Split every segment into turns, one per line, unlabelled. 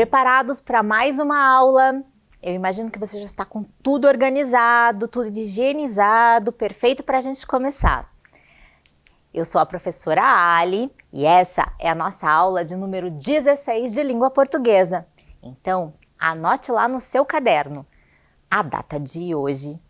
Preparados para mais uma aula? Eu imagino que você já está com tudo organizado, tudo higienizado, perfeito para a gente começar. Eu sou a professora Ali e essa é a nossa aula de número 16 de língua portuguesa. Então, anote lá no seu caderno a data de hoje.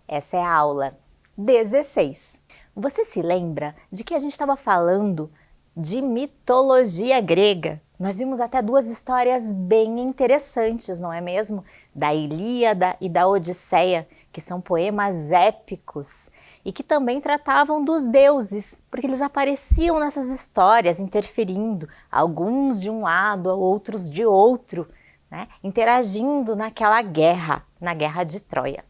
Essa é a aula 16. Você se lembra de que a gente estava falando de mitologia grega? Nós vimos até duas histórias bem interessantes, não é mesmo? Da Ilíada e da Odisseia, que são poemas épicos e que também tratavam dos deuses, porque eles apareciam nessas histórias, interferindo, alguns de um lado, outros de outro, né? Interagindo naquela guerra, na Guerra de Troia.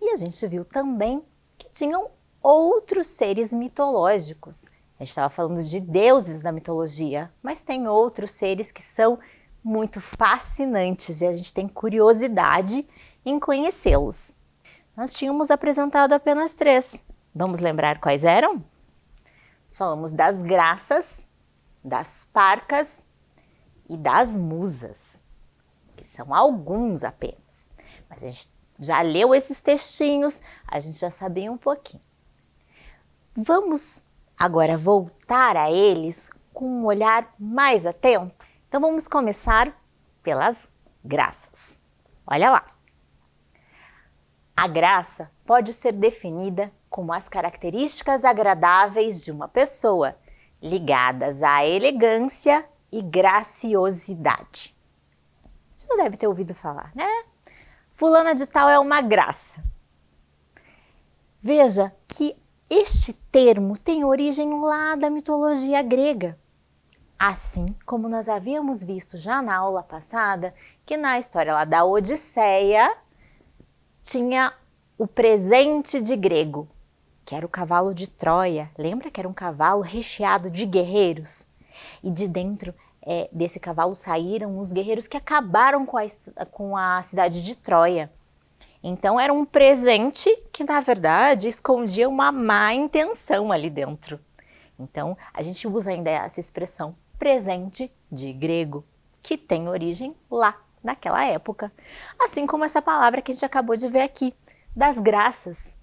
E a gente viu também que tinham outros seres mitológicos. A gente estava falando de deuses da mitologia, mas tem outros seres que são muito fascinantes e a gente tem curiosidade em conhecê-los. Nós tínhamos apresentado apenas 3. Vamos lembrar quais eram? Nós falamos das graças, das parcas e das musas, que são alguns apenas. Mas a gente já leu esses textinhos, a gente já sabia um pouquinho. Vamos agora voltar a eles com um olhar mais atento? Então vamos começar pelas graças. Olha lá. A graça pode ser definida como as características agradáveis de uma pessoa, ligadas à elegância e graciosidade. Você já deve ter ouvido falar, né? Fulana de tal é uma graça. Veja que este termo tem origem lá da mitologia grega. Assim como nós havíamos visto já na aula passada, que na história lá da Odisseia tinha o presente de grego, que era o cavalo de Troia. Lembra que era um cavalo recheado de guerreiros? E de dentro desse cavalo saíram os guerreiros que acabaram com a cidade de Troia. Então era um presente que, na verdade, escondia uma má intenção ali dentro. Então a gente usa ainda essa expressão presente de grego, que tem origem lá, naquela época. Assim como essa palavra que a gente acabou de ver aqui, das graças.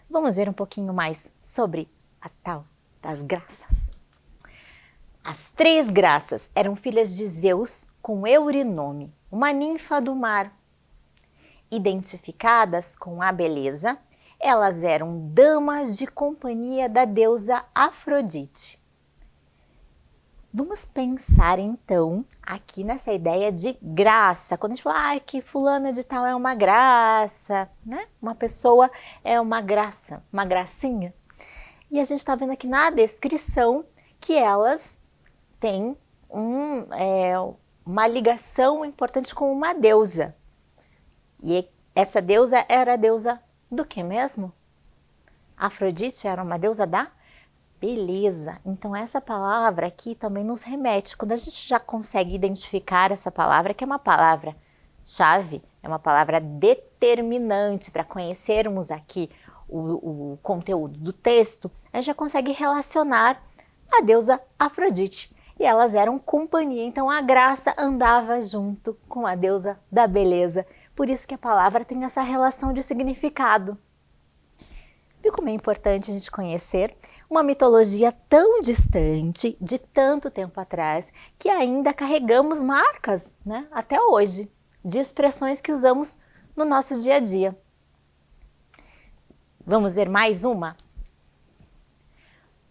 Vamos ver um pouquinho mais sobre a tal das graças. As 3 graças eram filhas de Zeus com Eurynome, uma ninfa do mar. Identificadas com a beleza, elas eram damas de companhia da deusa Afrodite. Vamos pensar então aqui nessa ideia de graça. Quando a gente fala que fulana de tal é uma graça, né? Uma pessoa é uma graça, uma gracinha. E a gente está vendo aqui na descrição que elas têm uma ligação importante com uma deusa. E essa deusa era a deusa do que mesmo? Afrodite era uma deusa da beleza. Então essa palavra aqui também nos remete. Quando a gente já consegue identificar essa palavra, que é uma palavra-chave, é uma palavra determinante para conhecermos aqui o conteúdo do texto, a gente já consegue relacionar a deusa Afrodite. E elas eram companhia, então a graça andava junto com a deusa da beleza. Por isso que a palavra tem essa relação de significado. Viu como é importante a gente conhecer uma mitologia tão distante, de tanto tempo atrás, que ainda carregamos marcas, né, até hoje, de expressões que usamos no nosso dia a dia. Vamos ver mais uma?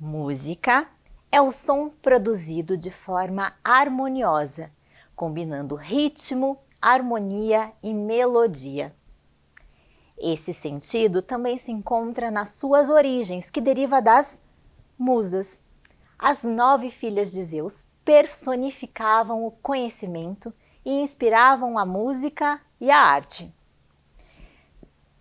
Música é o som produzido de forma harmoniosa, combinando ritmo, harmonia e melodia. Esse sentido também se encontra nas suas origens, que deriva das musas. As 9 filhas de Zeus personificavam o conhecimento e inspiravam a música e a arte.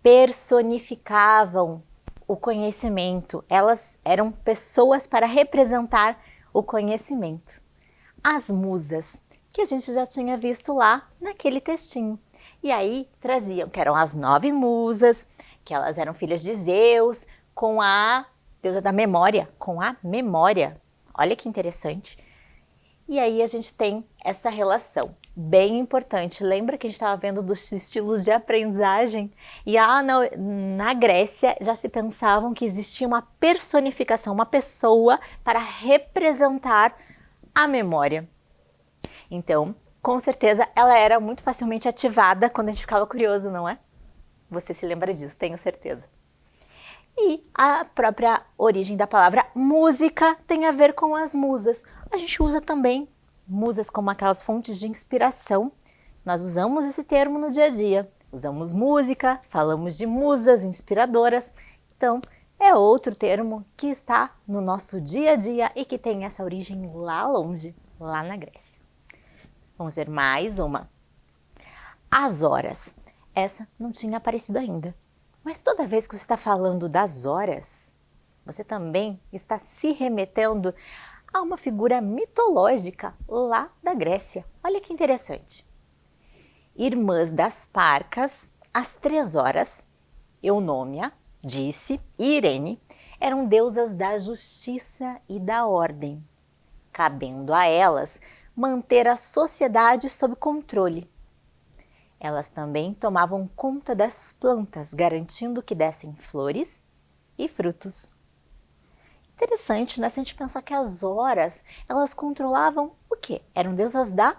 Personificavam o conhecimento, elas eram pessoas para representar o conhecimento. As musas, que a gente já tinha visto lá naquele textinho. E aí traziam, que eram as 9 musas, que elas eram filhas de Zeus, com a deusa da memória, com a memória. Olha que interessante. E aí a gente tem essa relação bem importante. Lembra que a gente estava vendo dos estilos de aprendizagem? E na Grécia já se pensavam que existia uma personificação, uma pessoa para representar a memória. Então, com certeza, ela era muito facilmente ativada quando a gente ficava curioso, não é? Você se lembra disso, tenho certeza. E a própria origem da palavra música tem a ver com as musas. A gente usa também musas como aquelas fontes de inspiração. Nós usamos esse termo no dia a dia. Usamos música, falamos de musas inspiradoras. Então, é outro termo que está no nosso dia a dia e que tem essa origem lá longe, lá na Grécia. Vamos ver mais uma. As horas. Essa não tinha aparecido ainda. Mas toda vez que você está falando das horas, você também está se remetendo a uma figura mitológica lá da Grécia. Olha que interessante. Irmãs das Parcas, às 3 horas, Eunômia, Dice e Irene eram deusas da justiça e da ordem, cabendo a elas manter a sociedade sob controle. Elas também tomavam conta das plantas, garantindo que dessem flores e frutos. Interessante, né? Se a gente pensar que as horas, elas controlavam o quê? Eram deusas da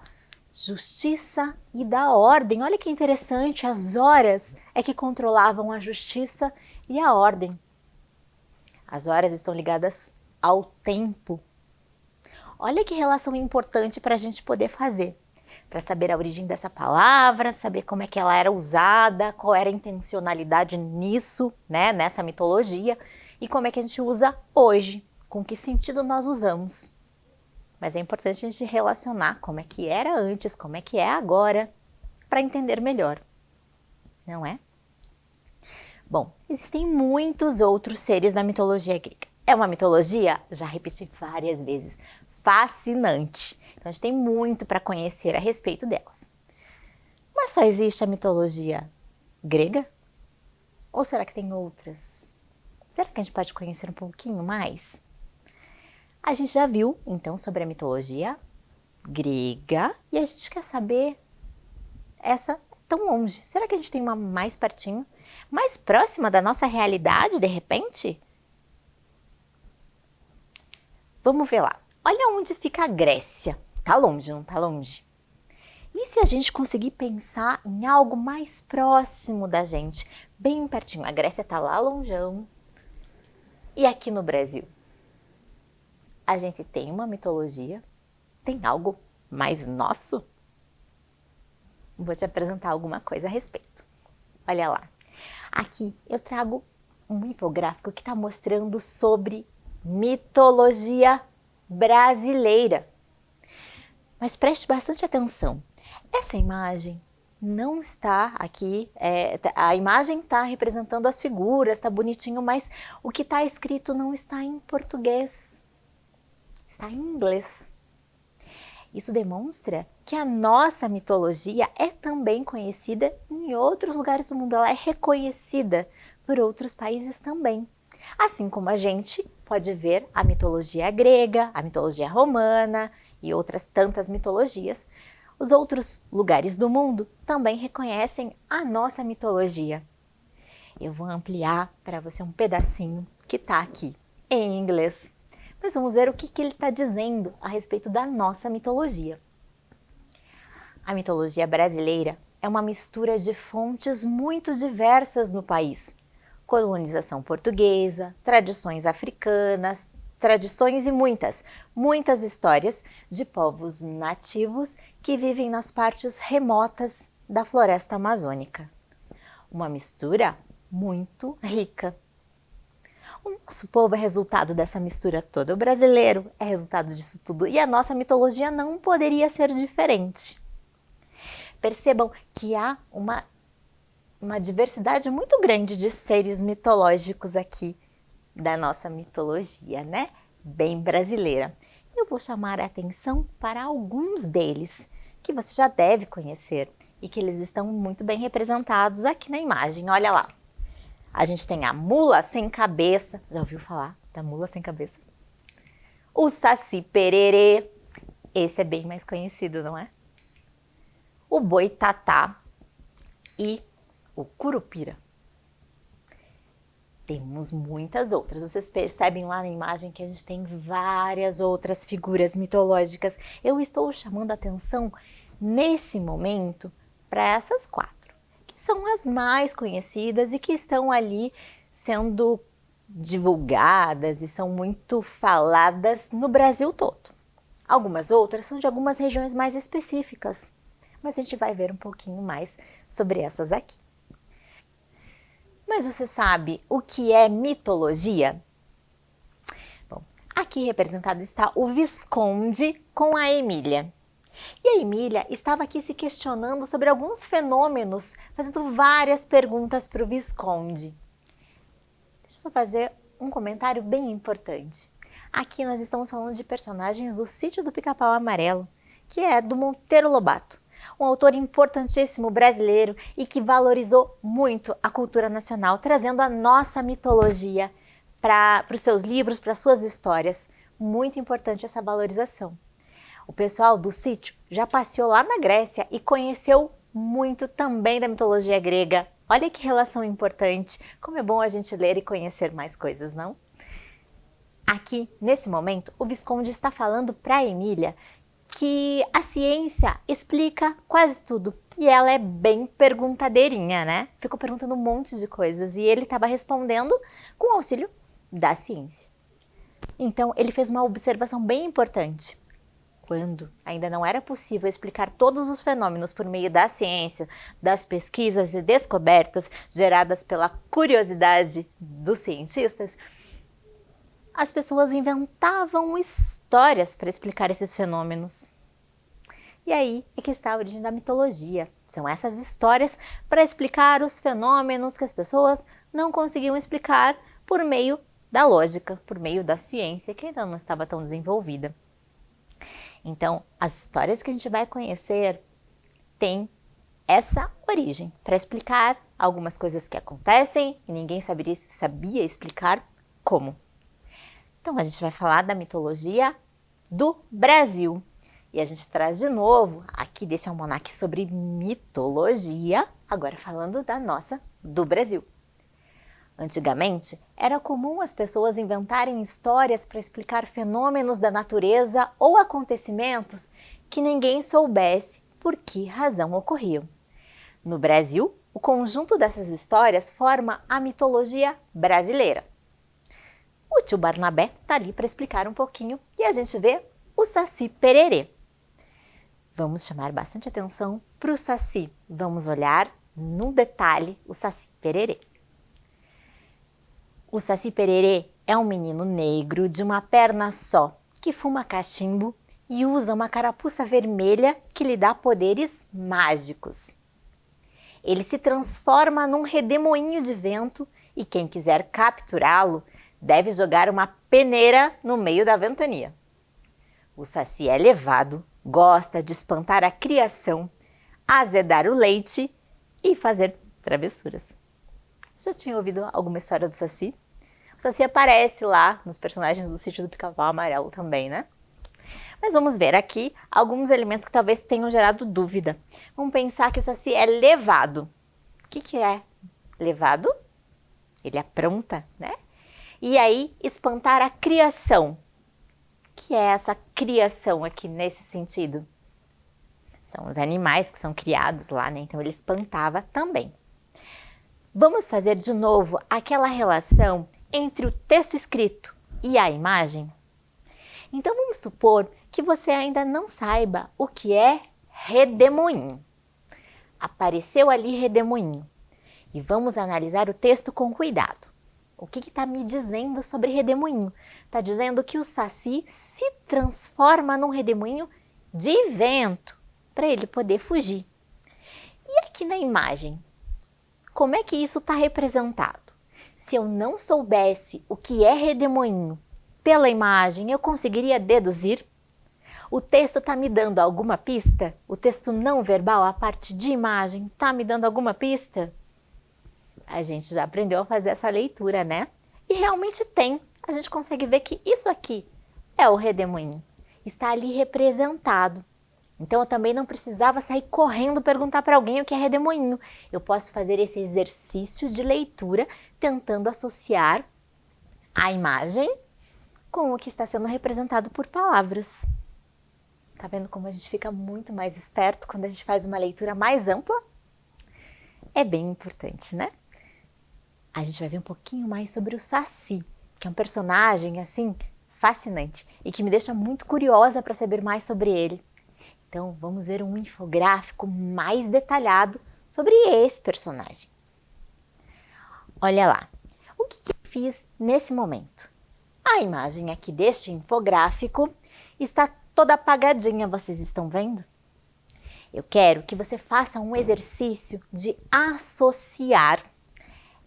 justiça e da ordem. Olha que interessante, as horas é que controlavam a justiça e a ordem. As horas estão ligadas ao tempo. Olha que relação importante para a gente poder fazer. Para saber a origem dessa palavra, saber como é que ela era usada, qual era a intencionalidade nisso, né, nessa mitologia, e como é que a gente usa hoje, com que sentido nós usamos. Mas é importante a gente relacionar como é que era antes, como é que é agora, para entender melhor, não é? Bom, existem muitos outros seres na mitologia grega. É uma mitologia, já repeti várias vezes, fascinante. Então a gente tem muito para conhecer a respeito delas. Mas só existe a mitologia grega? Ou será que tem outras? Será que a gente pode conhecer um pouquinho mais? A gente já viu, então, sobre a mitologia grega e a gente quer saber essa tão longe. Será que a gente tem uma mais pertinho? Mais próxima da nossa realidade, de repente? Vamos ver lá. Olha onde fica a Grécia. Tá longe, não tá longe? E se a gente conseguir pensar em algo mais próximo da gente, bem pertinho? A Grécia tá lá longeão. E aqui no Brasil? A gente tem uma mitologia? Tem algo mais nosso? Vou te apresentar alguma coisa a respeito. Olha lá. Aqui eu trago um infográfico que está mostrando sobre mitologia brasileira. Mas preste bastante atenção. Essa imagem não está aqui, a imagem está representando as figuras, está bonitinho, mas o que está escrito não está em português, está em inglês. Isso demonstra que a nossa mitologia é também conhecida em outros lugares do mundo, ela é reconhecida por outros países também. Assim como a gente pode ver a mitologia grega, a mitologia romana e outras tantas mitologias, os outros lugares do mundo também reconhecem a nossa mitologia. Eu vou ampliar para você um pedacinho que está aqui em inglês. Mas vamos ver o que ele está dizendo a respeito da nossa mitologia. A mitologia brasileira é uma mistura de fontes muito diversas no país. Colonização portuguesa, tradições africanas, tradições e muitas histórias de povos nativos que vivem nas partes remotas da floresta amazônica. Uma mistura muito rica. O nosso povo é resultado dessa mistura toda, o brasileiro é resultado disso tudo e a nossa mitologia não poderia ser diferente. Percebam que há uma diversidade muito grande de seres mitológicos aqui da nossa mitologia, né? Bem brasileira. Eu vou chamar a atenção para alguns deles, que você já deve conhecer e que eles estão muito bem representados aqui na imagem. Olha lá. A gente tem a mula sem cabeça. Já ouviu falar da mula sem cabeça? O Saci Pererê. Esse é bem mais conhecido, não é? O boitatá e o curupira. Temos muitas outras. Vocês percebem lá na imagem que a gente tem várias outras figuras mitológicas. Eu estou chamando a atenção nesse momento para essas 4, que são as mais conhecidas e que estão ali sendo divulgadas e são muito faladas no Brasil todo. Algumas outras são de algumas regiões mais específicas, mas a gente vai ver um pouquinho mais sobre essas aqui. Mas você sabe o que é mitologia? Bom, aqui representado está o Visconde com a Emília. E a Emília estava aqui se questionando sobre alguns fenômenos, fazendo várias perguntas para o Visconde. Deixa eu só fazer um comentário bem importante. Aqui nós estamos falando de personagens do Sítio do Pica-Pau Amarelo, que é do Monteiro Lobato, um autor importantíssimo brasileiro e que valorizou muito a cultura nacional, trazendo a nossa mitologia para os seus livros, para suas histórias. Muito importante essa valorização. O pessoal do sítio já passeou lá na Grécia e conheceu muito também da mitologia grega. Olha que relação importante, como é bom a gente ler e conhecer mais coisas, não? Aqui, nesse momento, o Visconde está falando para a Emília que a ciência explica quase tudo. E ela é bem perguntadeirinha, né? Ficou perguntando um monte de coisas e ele estava respondendo com o auxílio da ciência. Então, ele fez uma observação bem importante. Quando ainda não era possível explicar todos os fenômenos por meio da ciência, das pesquisas e descobertas geradas pela curiosidade dos cientistas, as pessoas inventavam histórias para explicar esses fenômenos. E aí é que está a origem da mitologia. São essas histórias para explicar os fenômenos que as pessoas não conseguiam explicar por meio da lógica, por meio da ciência, que ainda não estava tão desenvolvida. Então, as histórias que a gente vai conhecer têm essa origem, para explicar algumas coisas que acontecem e ninguém sabia explicar como. Então, a gente vai falar da mitologia do Brasil. E a gente traz de novo, aqui desse almanaque sobre mitologia, agora falando da nossa, do Brasil. Antigamente, era comum as pessoas inventarem histórias para explicar fenômenos da natureza ou acontecimentos que ninguém soubesse por que razão ocorriam. No Brasil, o conjunto dessas histórias forma a mitologia brasileira. O tio Barnabé está ali para explicar um pouquinho e a gente vê o Saci Pererê. Vamos chamar bastante atenção para o Saci. Vamos olhar no detalhe o Saci Pererê. O Saci Pererê é um menino negro de uma perna só, que fuma cachimbo e usa uma carapuça vermelha que lhe dá poderes mágicos. Ele se transforma num redemoinho de vento e quem quiser capturá-lo deve jogar uma peneira no meio da ventania. O Saci é levado, gosta de espantar a criação, azedar o leite e fazer travessuras. Já tinha ouvido alguma história do Saci? O Saci aparece lá nos personagens do Sítio do Pica-Pau Amarelo também, né? Mas vamos ver aqui alguns elementos que talvez tenham gerado dúvida. Vamos pensar que o Saci é levado. O que é levado? Ele apronta, né? E aí, espantar a criação. O que é essa criação aqui nesse sentido? São os animais que são criados lá, né? Então ele espantava também. Vamos fazer de novo aquela relação entre o texto escrito e a imagem? Então vamos supor que você ainda não saiba o que é redemoinho. Apareceu ali redemoinho. E vamos analisar o texto com cuidado. O que está me dizendo sobre redemoinho? Está dizendo que o Saci se transforma num redemoinho de vento para ele poder fugir. E aqui na imagem, como é que isso está representado? Se eu não soubesse o que é redemoinho pela imagem, eu conseguiria deduzir? O texto está me dando alguma pista? O texto não verbal, a parte de imagem, está me dando alguma pista? A gente já aprendeu a fazer essa leitura, né? E realmente tem. A gente consegue ver que isso aqui é o redemoinho. está ali representado. Então, eu também não precisava sair correndo perguntar para alguém o que é redemoinho. Eu posso fazer esse exercício de leitura tentando associar a imagem com o que está sendo representado por palavras. Tá vendo como a gente fica muito mais esperto quando a gente faz uma leitura mais ampla? É bem importante, né? A gente vai ver um pouquinho mais sobre o Saci, que é um personagem, assim, fascinante e que me deixa muito curiosa para saber mais sobre ele. Então, vamos ver um infográfico mais detalhado sobre esse personagem. Olha lá, o que eu fiz nesse momento? A imagem aqui deste infográfico está toda apagadinha, vocês estão vendo? Eu quero que você faça um exercício de associar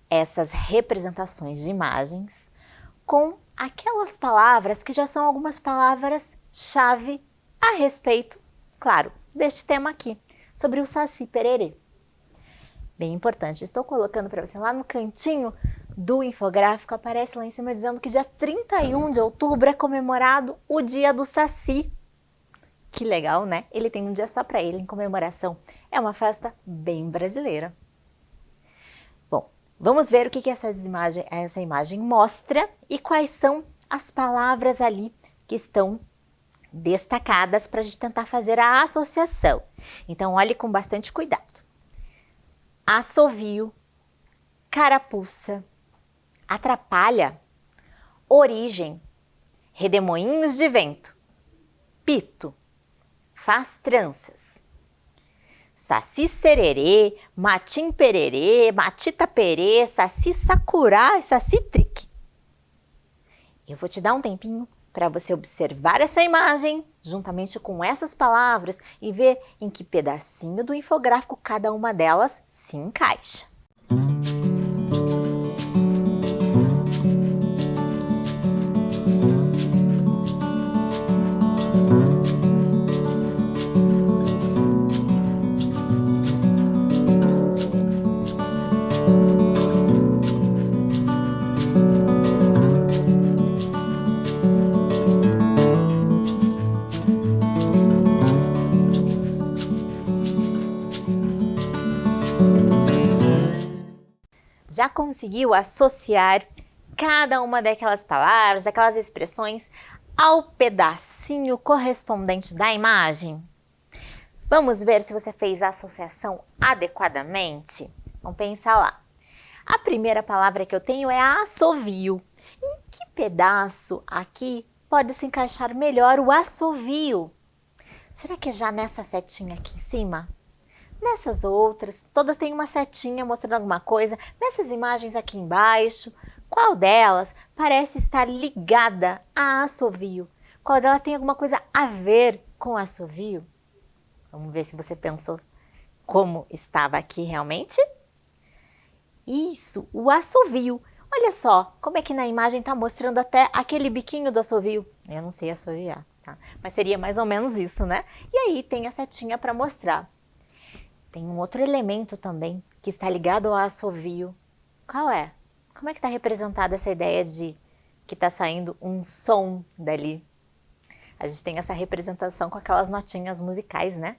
essas representações de imagens com aquelas palavras que já são algumas palavras-chave a respeito, claro, deste tema aqui, sobre o Saci Pererê. Bem importante, estou colocando para você lá no cantinho do infográfico, aparece lá em cima dizendo que dia 31 de outubro é comemorado o Dia do Saci. Que legal, né? Ele tem um dia só para ele em comemoração. É uma festa bem brasileira. Bom, vamos ver o que essa imagem mostra e quais são as palavras ali que estão destacadas para a gente tentar fazer a associação. Então, olhe com bastante cuidado. Assovio, carapuça, atrapalha, origem, redemoinhos de vento, pito, faz tranças, Saci sererê, matim pererê, matita perê, saci sacurá e saci trique. Eu vou te dar um tempinho para você observar essa imagem juntamente com essas palavras e ver em que pedacinho do infográfico cada uma delas se encaixa. Já conseguiu associar cada uma daquelas palavras, daquelas expressões ao pedacinho correspondente da imagem? Vamos ver se você fez a associação adequadamente? Vamos pensar lá. A primeira palavra que eu tenho é assovio. Em que pedaço aqui pode se encaixar melhor o assovio? Será que é já nessa setinha aqui em cima? Nessas outras, todas têm uma setinha mostrando alguma coisa. Nessas imagens aqui embaixo, qual delas parece estar ligada a assovio? Qual delas tem alguma coisa a ver com assovio? Vamos ver se você pensou como estava aqui realmente. Isso, o assovio. Olha só, como é que na imagem está mostrando até aquele biquinho do assovio. Eu não sei assoviar, tá? Mas seria mais ou menos isso, né? E aí tem a setinha para mostrar. Tem um outro elemento também que está ligado ao assovio. Qual é? Como é que está representada essa ideia de que está saindo um som dali? A gente tem essa representação com aquelas notinhas musicais, né?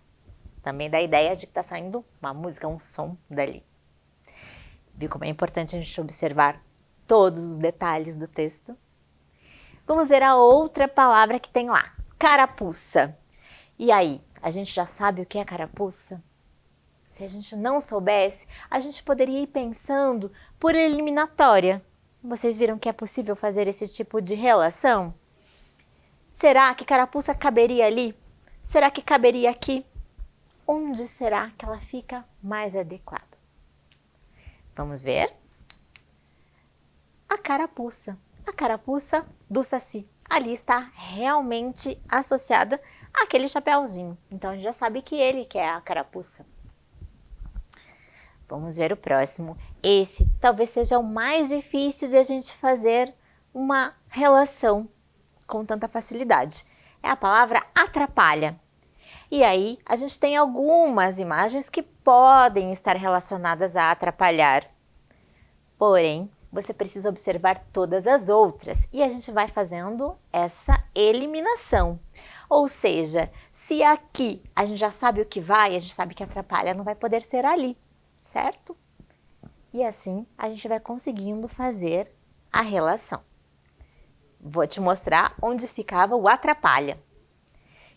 Também dá a ideia de que está saindo uma música, um som dali. Viu como é importante a gente observar todos os detalhes do texto? Vamos ver a outra palavra que tem lá, carapuça. E aí, a gente já sabe o que é carapuça? Se a gente não soubesse, a gente poderia ir pensando por eliminatória. Vocês viram que é possível fazer esse tipo de relação? Será que carapuça caberia ali? Será que caberia aqui? Onde será que ela fica mais adequada? Vamos ver? A carapuça do Saci. Ali está realmente associada àquele chapéuzinho. Então, a gente já sabe que ele que é a carapuça. Vamos ver o próximo. Esse talvez seja o mais difícil de a gente fazer uma relação com tanta facilidade. É a palavra atrapalha. E aí, a gente tem algumas imagens que podem estar relacionadas a atrapalhar. Porém, você precisa observar todas as outras e a gente vai fazendo essa eliminação. Ou seja, se aqui a gente já sabe o que vai, a gente sabe que atrapalha, não vai poder ser ali, certo? E assim a gente vai conseguindo fazer a relação. Vou te mostrar onde ficava o atrapalha.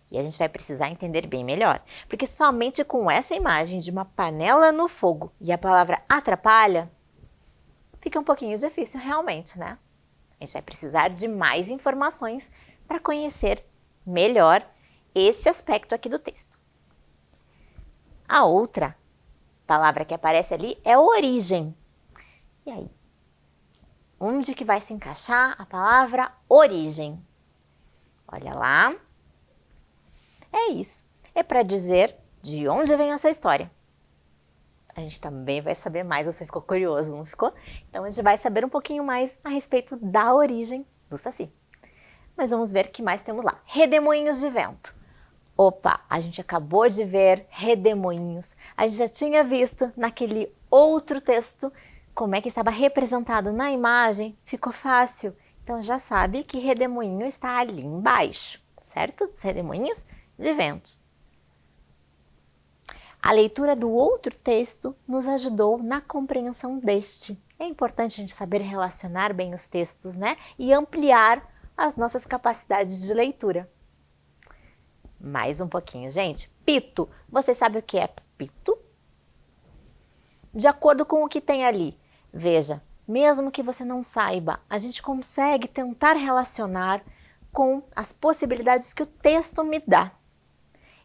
E a gente vai precisar entender bem melhor, porque somente com essa imagem de uma panela no fogo e a palavra atrapalha, fica um pouquinho difícil realmente, né? A gente vai precisar de mais informações para conhecer melhor esse aspecto aqui do texto. A outra palavra que aparece ali é origem. E aí? Onde que vai se encaixar a palavra origem? Olha lá. É isso. É para dizer de onde vem essa história. A gente também vai saber mais, você ficou curioso, não ficou? Então a gente vai saber um pouquinho mais a respeito da origem do Saci. Mas vamos ver o que mais temos lá. Redemoinhos de vento. Opa, a gente acabou de ver redemoinhos. A gente já tinha visto naquele outro texto como é que estava representado na imagem. Ficou fácil. Então já sabe que redemoinho está ali embaixo, certo? Os redemoinhos de vento. A leitura do outro texto nos ajudou na compreensão deste. É importante a gente saber relacionar bem os textos, né? E ampliar as nossas capacidades de leitura. Mais um pouquinho, gente. Pito. Você sabe o que é pito? De acordo com o que tem ali. Veja, mesmo que você não saiba, a gente consegue tentar relacionar com as possibilidades que o texto me dá.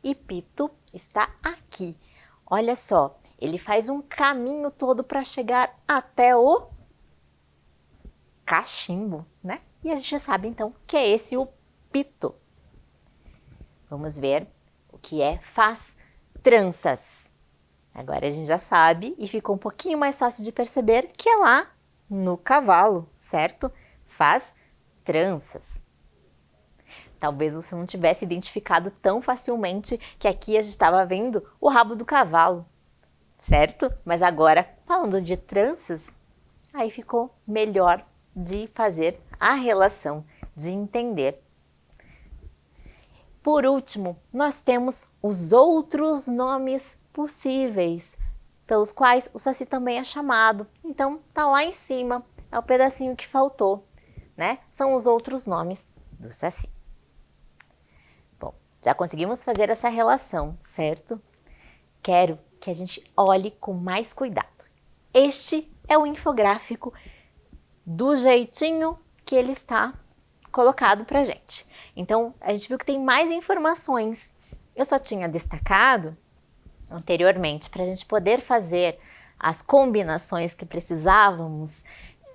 E pito está aqui. Olha só, ele faz um caminho todo para chegar até o cachimbo, né? E a gente sabe então que é esse o pito. Vamos ver o que é faz tranças. Agora a gente já sabe e ficou um pouquinho mais fácil de perceber que é lá no cavalo, certo? Faz tranças. Talvez você não tivesse identificado tão facilmente que aqui a gente estava vendo o rabo do cavalo, certo? Mas agora, falando de tranças, aí ficou melhor de fazer a relação, de entender. Por último, nós temos os outros nomes possíveis, pelos quais o Saci também é chamado. Então, tá lá em cima, é o pedacinho que faltou, né? São os outros nomes do Saci. Bom, já conseguimos fazer essa relação, certo? Quero que a gente olhe com mais cuidado. Este é o infográfico do jeitinho que ele está colocado pra gente. Então, a gente viu que tem mais informações. Eu só tinha destacado anteriormente para a gente poder fazer as combinações que precisávamos,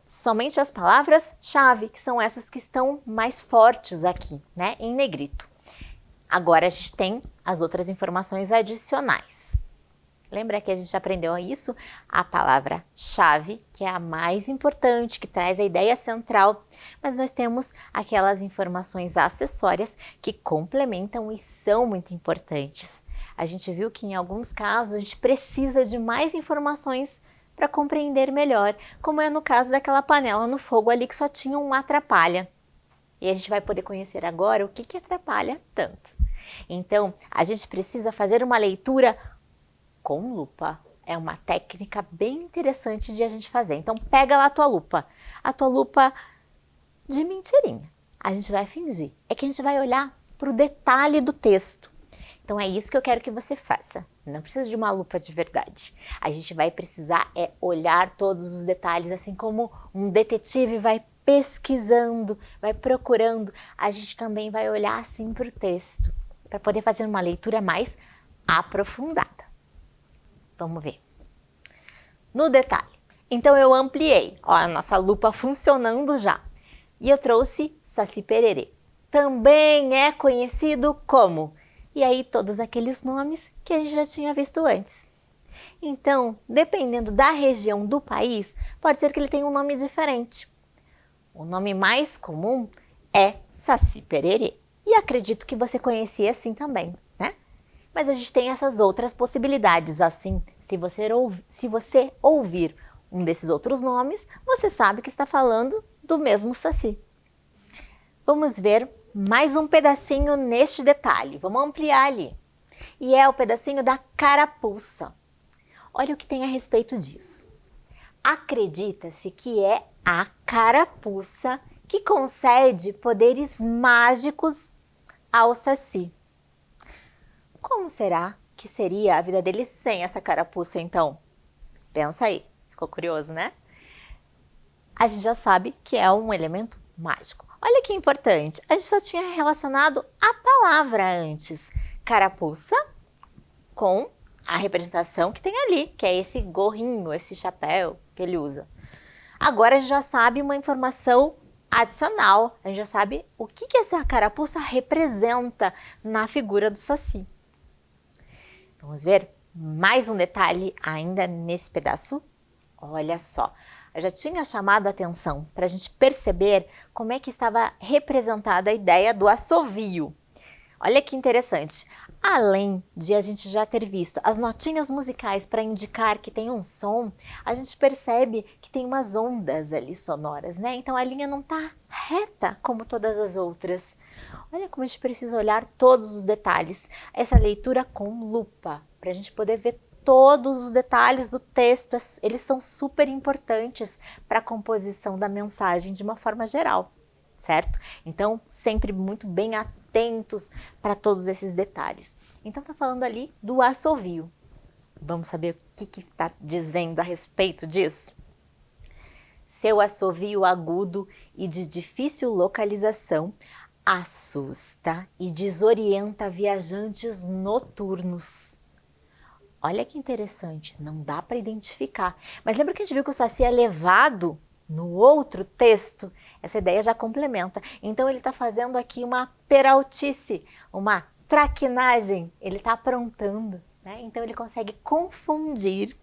somente as palavras-chave, que são essas que estão mais fortes aqui, né, em negrito. Agora a gente tem as outras informações adicionais. Lembra que a gente aprendeu isso? A palavra-chave, que é a mais importante, que traz a ideia central, mas nós temos aquelas informações acessórias que complementam e são muito importantes. A gente viu que em alguns casos a gente precisa de mais informações para compreender melhor, como é no caso daquela panela no fogo ali que só tinha um atrapalha. E a gente vai poder conhecer agora o que atrapalha tanto. Então, a gente precisa fazer uma leitura com lupa. É uma técnica bem interessante de a gente fazer. Então, pega lá a tua lupa de mentirinha. A gente vai fingir. É que a gente vai olhar para o detalhe do texto. Então, é isso que eu quero que você faça. Não precisa de uma lupa de verdade. A gente vai precisar olhar todos os detalhes, assim como um detetive vai pesquisando, vai procurando. A gente também vai olhar assim para o texto, para poder fazer uma leitura mais aprofundada. Vamos ver. No detalhe. Então, eu ampliei. Ó, a nossa lupa funcionando já. E eu trouxe Saci Pererê. Também é conhecido como... E aí, todos aqueles nomes que a gente já tinha visto antes. Então, dependendo da região do país, pode ser que ele tenha um nome diferente. O nome mais comum é Saci Pererê. E acredito que você conhecia assim também, né? Mas a gente tem essas outras possibilidades, assim, se você ouvir um desses outros nomes, você sabe que está falando do mesmo Saci. Vamos ver mais um pedacinho neste detalhe. Vamos ampliar ali. E é o pedacinho da carapuça. Olha o que tem a respeito disso. Acredita-se que é a carapuça que concede poderes mágicos ao Saci. Como será que seria a vida dele sem essa carapuça, então? Pensa aí, ficou curioso, né? A gente já sabe que é um elemento mágico. Olha que importante, a gente só tinha relacionado a palavra antes, carapuça, com a representação que tem ali, que é esse gorrinho, esse chapéu que ele usa. Agora a gente já sabe uma informação adicional, a gente já sabe o que essa carapuça representa na figura do Saci. Vamos ver mais um detalhe ainda nesse pedaço? Olha só, eu já tinha chamado a atenção para a gente perceber como é que estava representada a ideia do assovio. Olha que interessante. Além de a gente já ter visto as notinhas musicais para indicar que tem um som, a gente percebe que tem umas ondas ali sonoras, né? Então a linha não está reta como todas as outras. Olha como a gente precisa olhar todos os detalhes. Essa leitura com lupa, para a gente poder ver todos os detalhes do texto. Eles são super importantes para a composição da mensagem de uma forma geral, certo? Então, sempre muito bem atentos para todos esses detalhes. Então, está falando ali do assovio. Vamos saber o que está dizendo a respeito disso? Seu assovio agudo e de difícil localização assusta e desorienta viajantes noturnos. Olha que interessante, não dá para identificar. Mas lembra que a gente viu que o Saci é levado no outro texto? Essa ideia já complementa. Então ele está fazendo aqui uma peraltice, uma traquinagem. Ele está aprontando, né? Então ele consegue confundir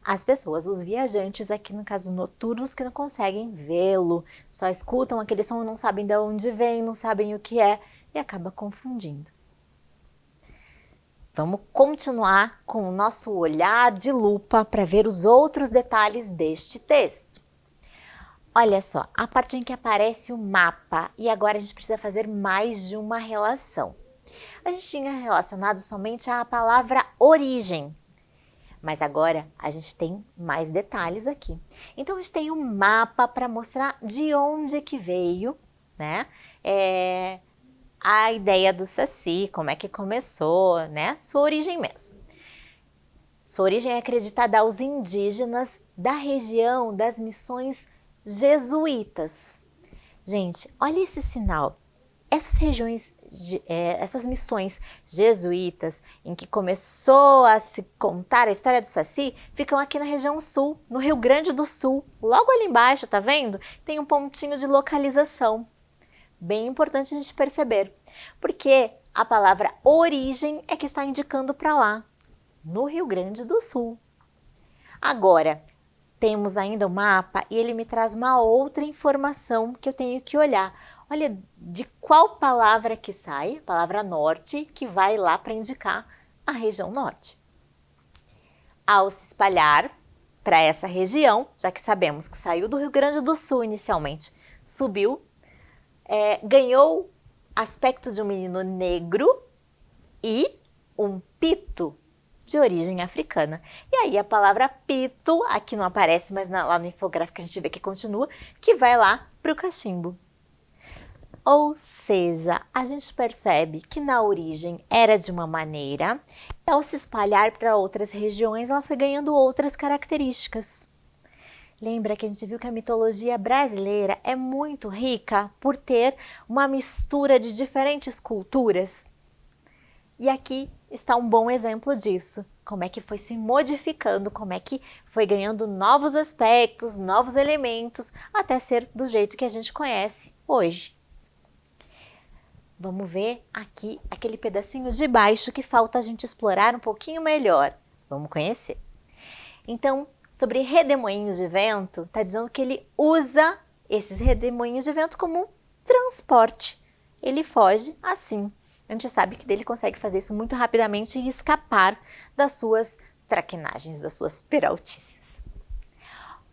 as pessoas, os viajantes, aqui no caso noturnos, que não conseguem vê-lo, só escutam aquele som, não sabem de onde vem, não sabem o que é e acaba confundindo. Vamos continuar com o nosso olhar de lupa para ver os outros detalhes deste texto. Olha só, a parte em que aparece o mapa, e agora a gente precisa fazer mais de uma relação. A gente tinha relacionado somente a palavra origem, mas agora a gente tem mais detalhes aqui. Então a gente tem um mapa para mostrar de onde que veio, né? A ideia do Saci, como é que começou, né? Sua origem mesmo. Sua origem é acreditada aos indígenas da região das missões jesuítas. Gente, olha esse sinal. Essas regiões, essas missões jesuítas, em que começou a se contar a história do Saci, ficam aqui na região sul, no Rio Grande do Sul. Logo ali embaixo, tá vendo? Tem um pontinho de localização. Bem importante a gente perceber, porque a palavra origem é que está indicando para lá, no Rio Grande do Sul. Agora, temos ainda o mapa e ele me traz uma outra informação que eu tenho que olhar. Olha, de qual palavra que sai, a palavra norte, que vai lá para indicar a região norte. Ao se espalhar para essa região, já que sabemos que saiu do Rio Grande do Sul inicialmente, subiu, ganhou aspecto de um menino negro e um pito de origem africana. E aí a palavra pito, aqui não aparece, mas lá no infográfico a gente vê que continua, que vai lá para o cachimbo. Ou seja, a gente percebe que na origem era de uma maneira, e ao se espalhar para outras regiões, ela foi ganhando outras características. Lembra que a gente viu que a mitologia brasileira é muito rica por ter uma mistura de diferentes culturas? E aqui está um bom exemplo disso. Como é que foi se modificando, como é que foi ganhando novos aspectos, novos elementos, até ser do jeito que a gente conhece hoje. Vamos ver aqui aquele pedacinho de baixo que falta a gente explorar um pouquinho melhor. Vamos conhecer. Então, sobre redemoinhos de vento, está dizendo que ele usa esses redemoinhos de vento como um transporte. Ele foge assim. A gente sabe que ele consegue fazer isso muito rapidamente e escapar das suas traquinagens, das suas peraltices.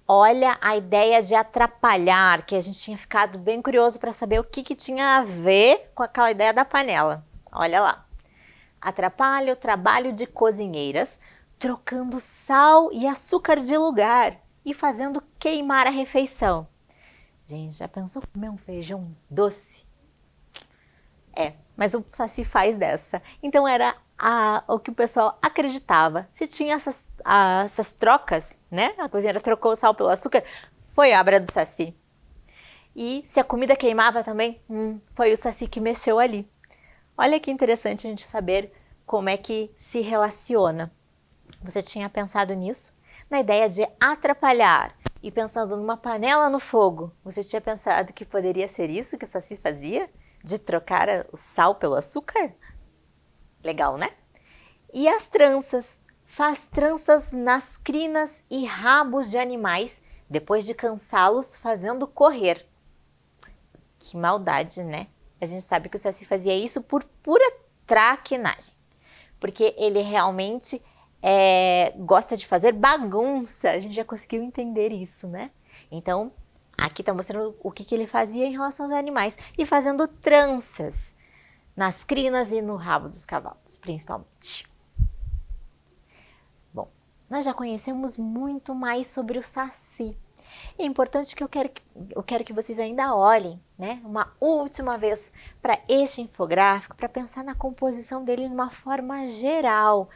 Olha a ideia de atrapalhar, que a gente tinha ficado bem curioso para saber o que tinha a ver com aquela ideia da panela. Olha lá. Atrapalha o trabalho de cozinheiras, trocando sal e açúcar de lugar e fazendo queimar a refeição. Gente, já pensou comer um feijão doce? Mas o Saci faz dessa. Então era o que o pessoal acreditava. Se tinha essas trocas, né? A cozinheira trocou o sal pelo açúcar, foi obra do Saci. E se a comida queimava também, foi o Saci que mexeu ali. Olha que interessante a gente saber como é que se relaciona. Você tinha pensado nisso? Na ideia de atrapalhar e pensando numa panela no fogo, você tinha pensado que poderia ser isso que o Saci fazia? De trocar o sal pelo açúcar? Legal, né? E as tranças? Faz tranças nas crinas e rabos de animais depois de cansá-los fazendo correr. Que maldade, né? A gente sabe que o Saci fazia isso por pura traquinagem. Porque ele realmente gosta de fazer bagunça. A gente já conseguiu entender isso, né? Então, aqui está mostrando o que ele fazia em relação aos animais. E fazendo tranças nas crinas e no rabo dos cavalos, principalmente. Bom, nós já conhecemos muito mais sobre o Saci. É importante que eu quero que vocês ainda olhem, né, uma última vez para este infográfico, para pensar na composição dele de uma forma geral.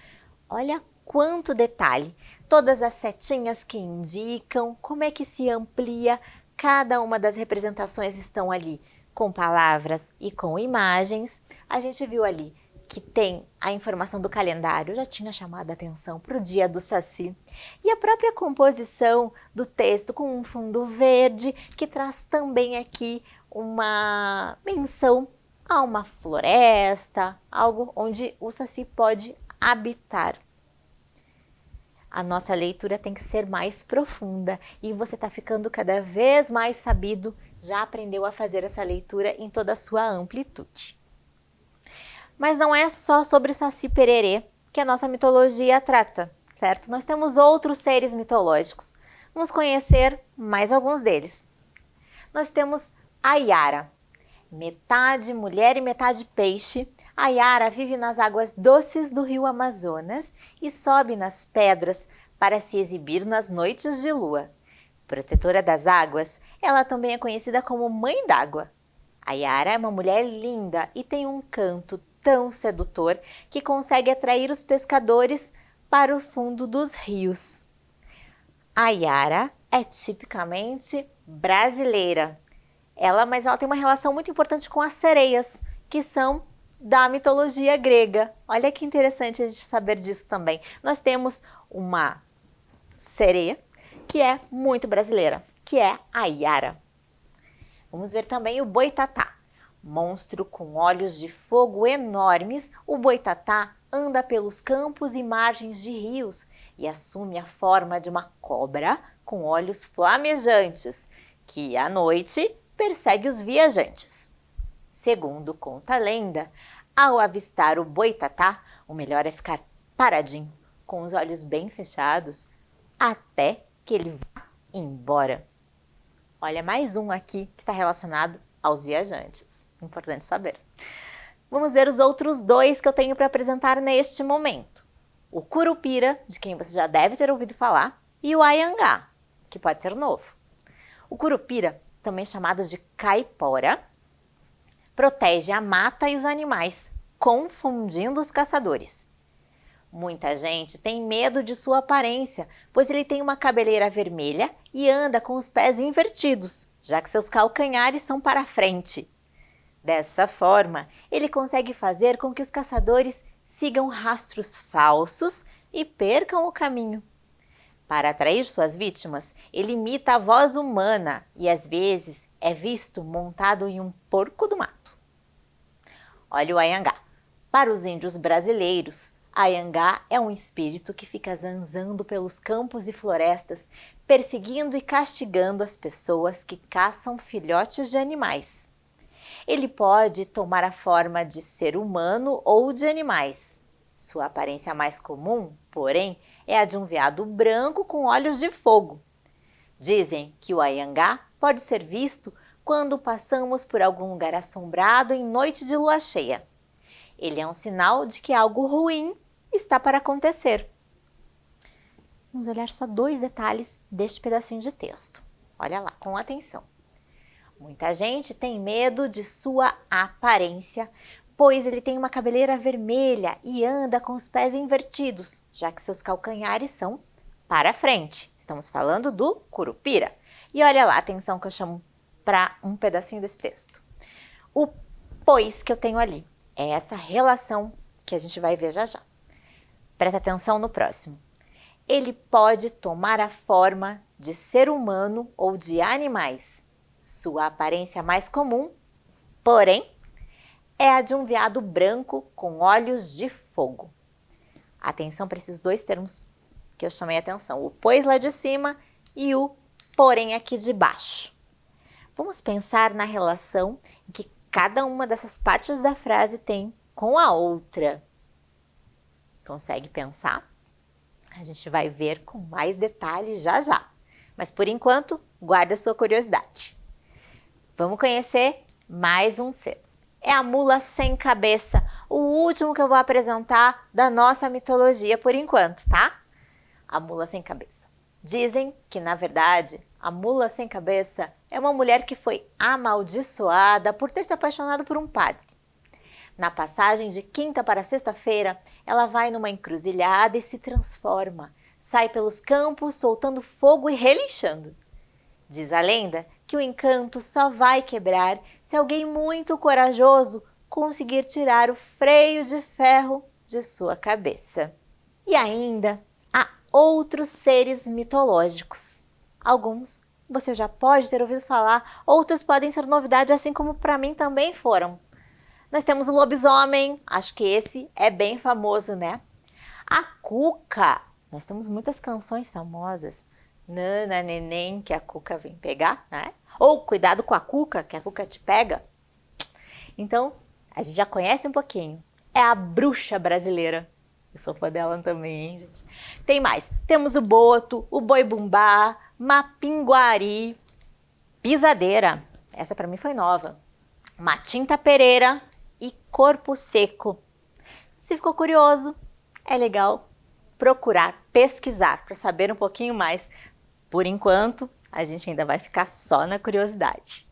Olha quanto detalhe! Todas as setinhas que indicam como é que se amplia, cada uma das representações estão ali com palavras e com imagens. A gente viu ali que tem a informação do calendário, já tinha chamado a atenção para o dia do Saci. E a própria composição do texto com um fundo verde, que traz também aqui uma menção a uma floresta, algo onde o Saci pode habitar. A nossa leitura tem que ser mais profunda e você está ficando cada vez mais sabido, já aprendeu a fazer essa leitura em toda a sua amplitude. Mas não é só sobre Saci Pererê que a nossa mitologia trata, certo? Nós temos outros seres mitológicos. Vamos conhecer mais alguns deles. Nós temos a Yara. Metade mulher e metade peixe, a Yara vive nas águas doces do rio Amazonas e sobe nas pedras para se exibir nas noites de lua. Protetora das águas, ela também é conhecida como Mãe d'Água. A Yara é uma mulher linda e tem um canto tão sedutor que consegue atrair os pescadores para o fundo dos rios. A Yara é tipicamente brasileira. Mas ela tem uma relação muito importante com as sereias, que são da mitologia grega. Olha que interessante a gente saber disso também. Nós temos uma sereia que é muito brasileira, que é a Yara. Vamos ver também o boitatá. Monstro com olhos de fogo enormes, o boitatá anda pelos campos e margens de rios e assume a forma de uma cobra com olhos flamejantes, que à noite persegue os viajantes. Segundo conta a lenda, ao avistar o boitatá, o melhor é ficar paradinho, com os olhos bem fechados, até que ele vá embora. Olha, mais um aqui que está relacionado aos viajantes. Importante saber. Vamos ver os outros dois que eu tenho para apresentar neste momento. O Curupira, de quem você já deve ter ouvido falar, e o Anhangá, que pode ser novo. O Curupira, também chamado de caipora, protege a mata e os animais, confundindo os caçadores. Muita gente tem medo de sua aparência, pois ele tem uma cabeleira vermelha e anda com os pés invertidos, já que seus calcanhares são para frente. Dessa forma, ele consegue fazer com que os caçadores sigam rastros falsos e percam o caminho. Para atrair suas vítimas, ele imita a voz humana e às vezes é visto montado em um porco do mato. Olha o Anhangá. Para os índios brasileiros, Anhangá é um espírito que fica zanzando pelos campos e florestas, perseguindo e castigando as pessoas que caçam filhotes de animais. Ele pode tomar a forma de ser humano ou de animais. Sua aparência mais comum, porém, é a de um veado branco com olhos de fogo. Dizem que o Anhangá pode ser visto quando passamos por algum lugar assombrado em noite de lua cheia. Ele é um sinal de que algo ruim está para acontecer. Vamos olhar só 2 detalhes deste pedacinho de texto. Olha lá, com atenção. Muita gente tem medo de sua aparência, pois ele tem uma cabeleira vermelha e anda com os pés invertidos, já que seus calcanhares são para frente. Estamos falando do Curupira. E olha lá, atenção que eu chamo para um pedacinho desse texto. O pois que eu tenho ali é essa relação que a gente vai ver já já. Presta atenção no próximo. Ele pode tomar a forma de ser humano ou de animais. Sua aparência mais comum, porém, é a de um veado branco com olhos de fogo. Atenção para esses 2 termos que eu chamei a atenção. O pois lá de cima e o porém aqui de baixo. Vamos pensar na relação que cada uma dessas partes da frase tem com a outra. Consegue pensar? A gente vai ver com mais detalhes já já. Mas por enquanto, guarda a sua curiosidade. Vamos conhecer mais um ser. É a mula sem cabeça, o último que eu vou apresentar da nossa mitologia por enquanto, tá? A mula sem cabeça. Dizem que, na verdade, a mula sem cabeça é uma mulher que foi amaldiçoada por ter se apaixonado por um padre. Na passagem de quinta para sexta-feira, ela vai numa encruzilhada e se transforma. Sai pelos campos soltando fogo e relinchando. Diz a lenda que o encanto só vai quebrar se alguém muito corajoso conseguir tirar o freio de ferro de sua cabeça. E ainda há outros seres mitológicos. Alguns você já pode ter ouvido falar, outros podem ser novidade, assim como para mim também foram. Nós temos o lobisomem, acho que esse é bem famoso, né? A Cuca, nós temos muitas canções famosas. Nana, neném, que a Cuca vem pegar, né? Ou cuidado com a Cuca, que a Cuca te pega. Então, a gente já conhece um pouquinho. É a bruxa brasileira. Eu sou fã dela também, hein, gente? Tem mais. Temos o Boto, o Boi-bumbá, Mapinguari, Pisadeira. Essa para mim foi nova. Matinta Pereira e Corpo Seco. Se ficou curioso, é legal procurar, pesquisar para saber um pouquinho mais. Por enquanto, a gente ainda vai ficar só na curiosidade.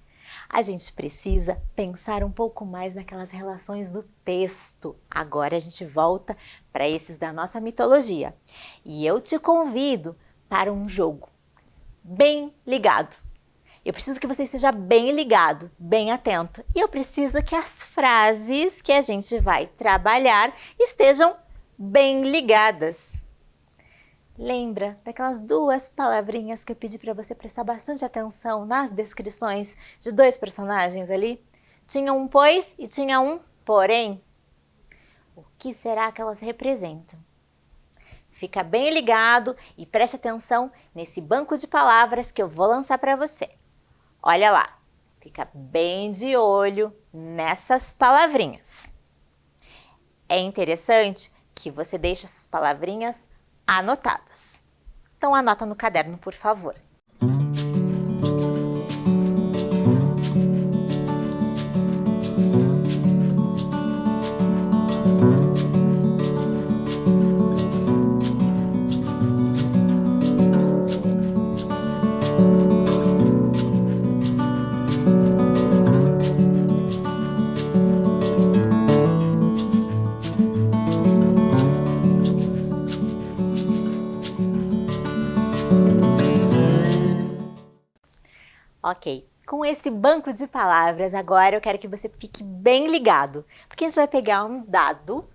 A gente precisa pensar um pouco mais naquelas relações do texto. Agora a gente volta para esses da nossa mitologia. E eu te convido para um jogo bem ligado. Eu preciso que você esteja bem ligado, bem atento. E eu preciso que as frases que a gente vai trabalhar estejam bem ligadas. Lembra daquelas 2 palavrinhas que eu pedi para você prestar bastante atenção nas descrições de 2 personagens ali? Tinha um pois e tinha um porém. O que será que elas representam? Fica bem ligado e preste atenção nesse banco de palavras que eu vou lançar para você. Olha lá, fica bem de olho nessas palavrinhas. É interessante que você deixe essas palavrinhas anotadas. Então anota no caderno, por favor. Ok, com esse banco de palavras, agora eu quero que você fique bem ligado, porque a gente vai pegar um dado,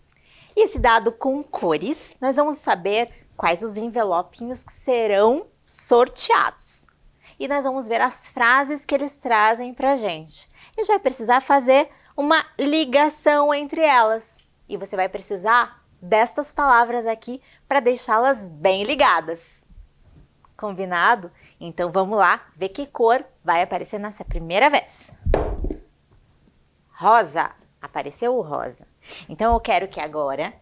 e esse dado com cores, nós vamos saber quais os envelopinhos que serão sorteados. E nós vamos ver as frases que eles trazem pra gente. A gente vai precisar fazer uma ligação entre elas, e você vai precisar destas palavras aqui para deixá-las bem ligadas. Combinado? Então vamos lá ver que cor vai aparecer nessa primeira vez. Rosa. Apareceu o rosa. Então eu quero que agora,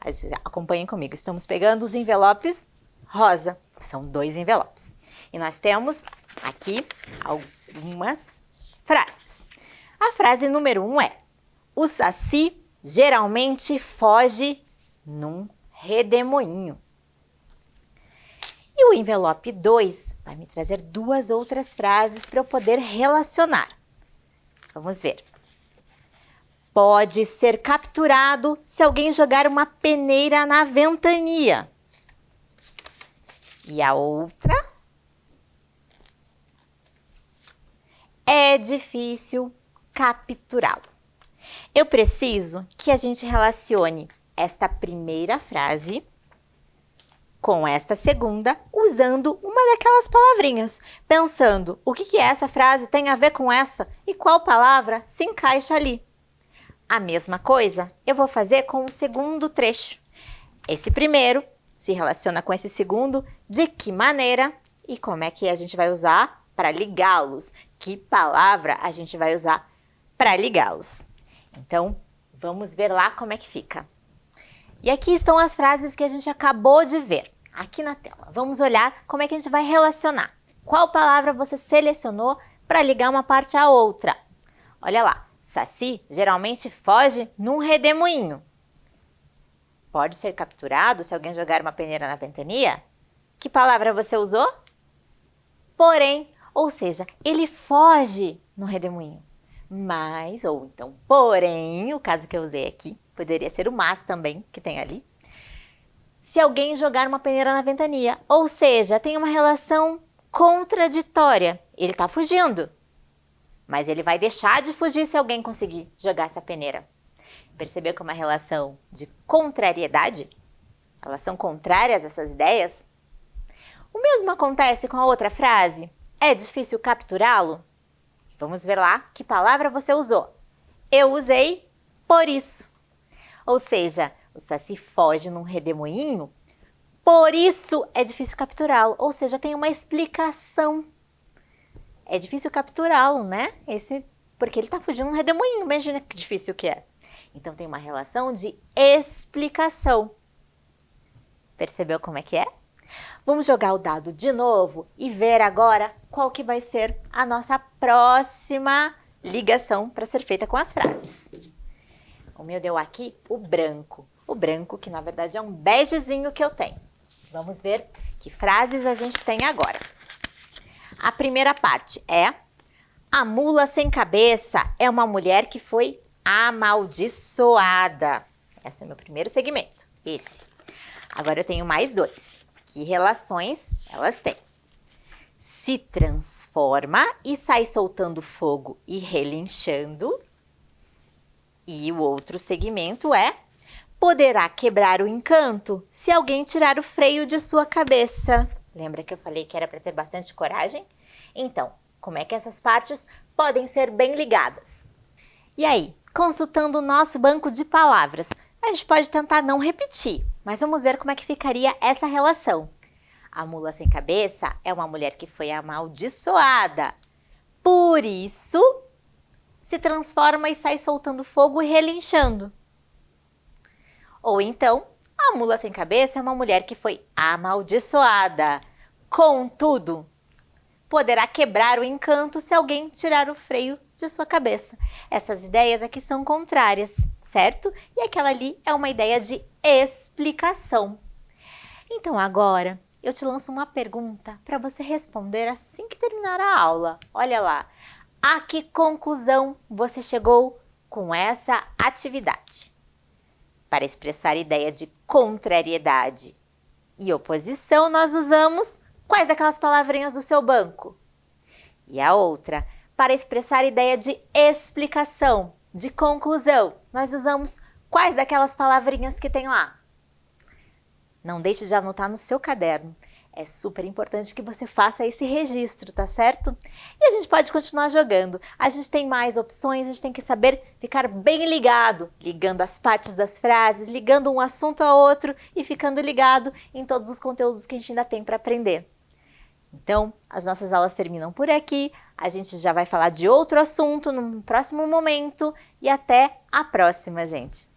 acompanhem comigo, estamos pegando os envelopes rosa. São 2 envelopes. E nós temos aqui algumas frases. A frase número 1 é: o Saci geralmente foge num redemoinho. E o envelope 2 vai me trazer 2 outras frases para eu poder relacionar. Vamos ver. Pode ser capturado se alguém jogar uma peneira na ventania. E a outra? É difícil capturá-lo. Eu preciso que a gente relacione esta primeira frase com esta segunda, usando uma daquelas palavrinhas, pensando o que essa frase tem a ver com essa e qual palavra se encaixa ali. A mesma coisa eu vou fazer com o segundo trecho. Esse primeiro se relaciona com esse segundo, de que maneira e como é que a gente vai usar para ligá-los? Que palavra a gente vai usar para ligá-los? Então, vamos ver lá como é que fica. E aqui estão as frases que a gente acabou de ver, aqui na tela. Vamos olhar como é que a gente vai relacionar. Qual palavra você selecionou para ligar uma parte à outra? Olha lá, Saci geralmente foge num redemoinho. Pode ser capturado se alguém jogar uma peneira na ventania? Que palavra você usou? Porém, ou seja, ele foge no redemoinho. Mas, ou então, porém, o caso que eu usei aqui, poderia ser o mas também, que tem ali. Se alguém jogar uma peneira na ventania, ou seja, tem uma relação contraditória. Ele está fugindo, mas ele vai deixar de fugir se alguém conseguir jogar essa peneira. Percebeu que é uma relação de contrariedade? Elas são contrárias, essas ideias? O mesmo acontece com a outra frase. É difícil capturá-lo? Vamos ver lá que palavra você usou. Eu usei por isso. Ou seja, o Saci foge num redemoinho, por isso é difícil capturá-lo. Ou seja, tem uma explicação. É difícil capturá-lo, né? Porque ele está fugindo num redemoinho. Imagina que difícil que é. Então, tem uma relação de explicação. Percebeu como é que é? Vamos jogar o dado de novo e ver agora qual que vai ser a nossa próxima ligação para ser feita com as frases. O meu deu aqui o branco. O branco, que na verdade é um begezinho que eu tenho. Vamos ver que frases a gente tem agora. A primeira parte é: a mula sem cabeça é uma mulher que foi amaldiçoada. Esse é o meu primeiro segmento. Esse. Agora eu tenho mais 2. Que relações elas têm? Se transforma e sai soltando fogo e relinchando. E o outro segmento é: poderá quebrar o encanto se alguém tirar o freio de sua cabeça. Lembra que eu falei que era para ter bastante coragem? Então, como é que essas partes podem ser bem ligadas? E aí, consultando o nosso banco de palavras, a gente pode tentar não repetir, mas vamos ver como é que ficaria essa relação. A mula sem cabeça é uma mulher que foi amaldiçoada. Por isso, se transforma e sai soltando fogo e relinchando. Ou então, a mula sem cabeça é uma mulher que foi amaldiçoada. Contudo, poderá quebrar o encanto se alguém tirar o freio de sua cabeça. Essas ideias aqui são contrárias, certo? E aquela ali é uma ideia de explicação. Então agora eu te lanço uma pergunta para você responder assim que terminar a aula. Olha lá, a que conclusão você chegou com essa atividade? Para expressar a ideia de contrariedade e oposição, nós usamos quais daquelas palavrinhas do seu banco? E a outra, para expressar a ideia de explicação, de conclusão, nós usamos quais daquelas palavrinhas que tem lá? Não deixe de anotar no seu caderno. É super importante que você faça esse registro, tá certo? E a gente pode continuar jogando. A gente tem mais opções, a gente tem que saber ficar bem ligado, ligando as partes das frases, ligando um assunto a outro e ficando ligado em todos os conteúdos que a gente ainda tem para aprender. Então, as nossas aulas terminam por aqui. A gente já vai falar de outro assunto no próximo momento e até a próxima, gente!